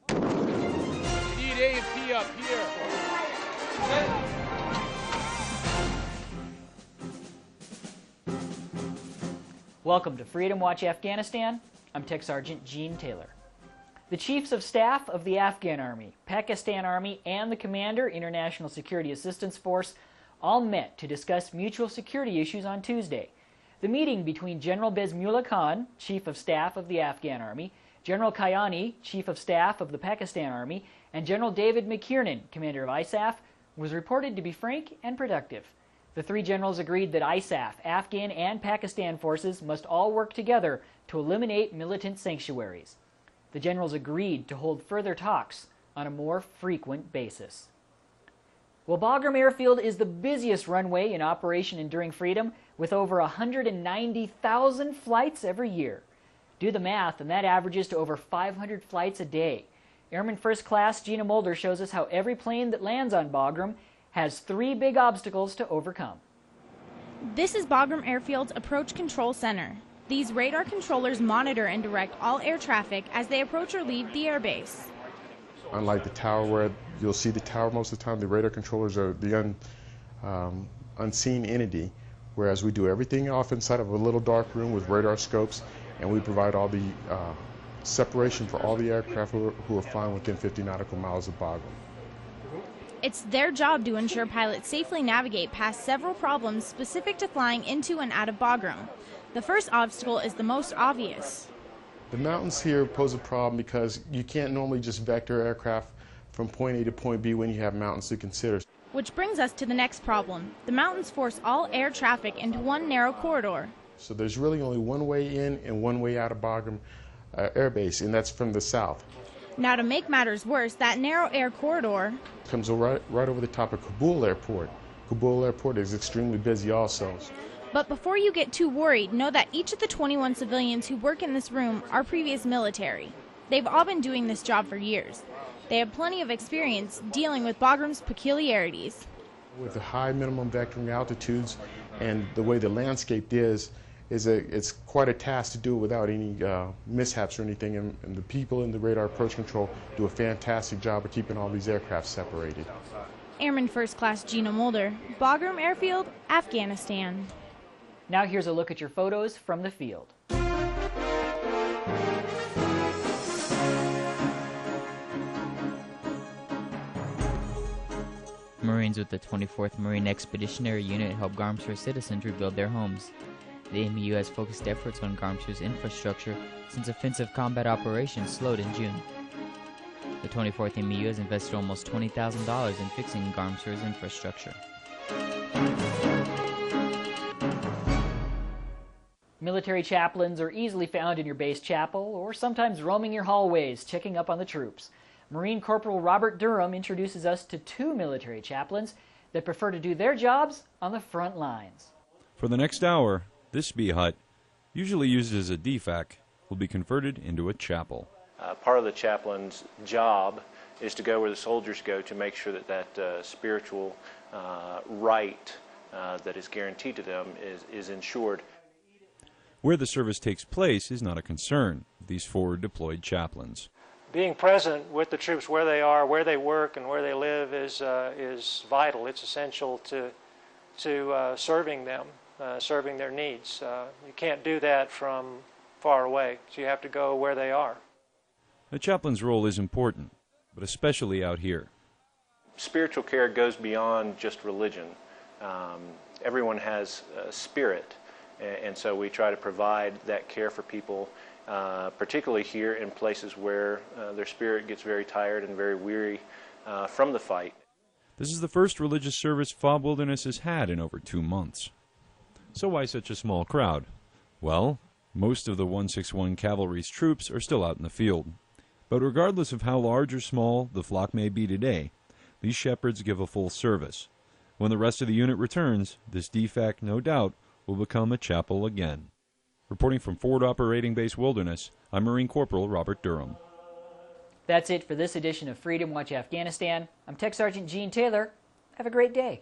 Need A&P up here. Welcome to Freedom Watch Afghanistan. I'm Tech Sergeant Gene Taylor. The Chiefs of Staff of the Afghan Army, Pakistan Army, and the Commander, International Security Assistance Force all met to discuss mutual security issues on Tuesday. The meeting between General Bismillah Khan, Chief of Staff of the Afghan Army, General Kayani, Chief of Staff of the Pakistan Army, and General David McKiernan, Commander of ISAF, was reported to be frank and productive. The three generals agreed that ISAF, Afghan and Pakistan forces must all work together to eliminate militant sanctuaries. The generals agreed to hold further talks on a more frequent basis. Well, Bagram Airfield is the busiest runway in Operation Enduring Freedom, with over 190,000 flights every year. Do the math, and that averages to over 500 flights a day. Airman First Class Gina Mulder shows us how every plane that lands on Bagram has three big obstacles to overcome. This is Bagram Airfield's Approach Control Center. These radar controllers monitor and direct all air traffic as they approach or leave the airbase. Unlike the tower, where you'll see the tower most of the time, the radar controllers are the unseen entity, whereas we do everything off inside of a little dark room with radar scopes, and we provide all the separation for all the aircraft who are flying within 50 nautical miles of Bagram. It's their job to ensure pilots safely navigate past several problems specific to flying into and out of Bagram. The first obstacle is the most obvious. The mountains here pose a problem because you can't normally just vector aircraft from point A to point B when you have mountains to consider. Which brings us to the next problem. The mountains force all air traffic into one narrow corridor. So there's really only one way in and one way out of Bagram Air Base, and that's from the south. Now, to make matters worse, that narrow air corridor comes right over the top of Kabul Airport. Kabul Airport is extremely busy also. But before you get too worried, know that each of the 21 civilians who work in this room are previous military. They've all been doing this job for years. They have plenty of experience dealing with Bagram's peculiarities. With the high minimum vectoring altitudes and the way the landscape is it's quite a task to do it without any mishaps or anything, and the people in the radar approach control do a fantastic job of keeping all these aircraft separated. Airman First Class Gina Mulder, Bagram Airfield, Afghanistan. Now here's a look at your photos from the field. Marines with the 24th Marine Expeditionary Unit help Garmsur citizens rebuild their homes. The AMU has focused efforts on Garmsur's infrastructure since offensive combat operations slowed in June. The 24th MU has invested almost $20,000 in fixing Garmsur's infrastructure. Military chaplains are easily found in your base chapel or sometimes roaming your hallways, checking up on the troops. Marine Corporal Robert Durham introduces us to two military chaplains that prefer to do their jobs on the front lines. For the next hour, this bee hut, usually used as a DFAC, will be converted into a chapel. Part of the chaplain's job is to go where the soldiers go to make sure that that spiritual right that is guaranteed to them is ensured. Where the service takes place is not a concern, these forward deployed chaplains. Being present with the troops where they are, where they work, and where they live is vital. It's essential to serving them, serving their needs. You can't do that from far away, so you have to go where they are. The chaplain's role is important, but especially out here. Spiritual care goes beyond just religion. Everyone has spirit, and so we try to provide that care for people, particularly here in places where their spirit gets very tired and very weary from the fight. This is the first religious service FOB Wilderness has had in over 2 months. So why such a small crowd? Well, most of the 161 Cavalry's troops are still out in the field. But regardless of how large or small the flock may be today, these shepherds give a full service. When the rest of the unit returns, this DFAC, no doubt, will become a chapel again. Reporting from Forward Operating Base Wilderness, I'm Marine Corporal Robert Durham. That's it for this edition of Freedom Watch Afghanistan. I'm Tech Sergeant Gene Taylor. Have a great day.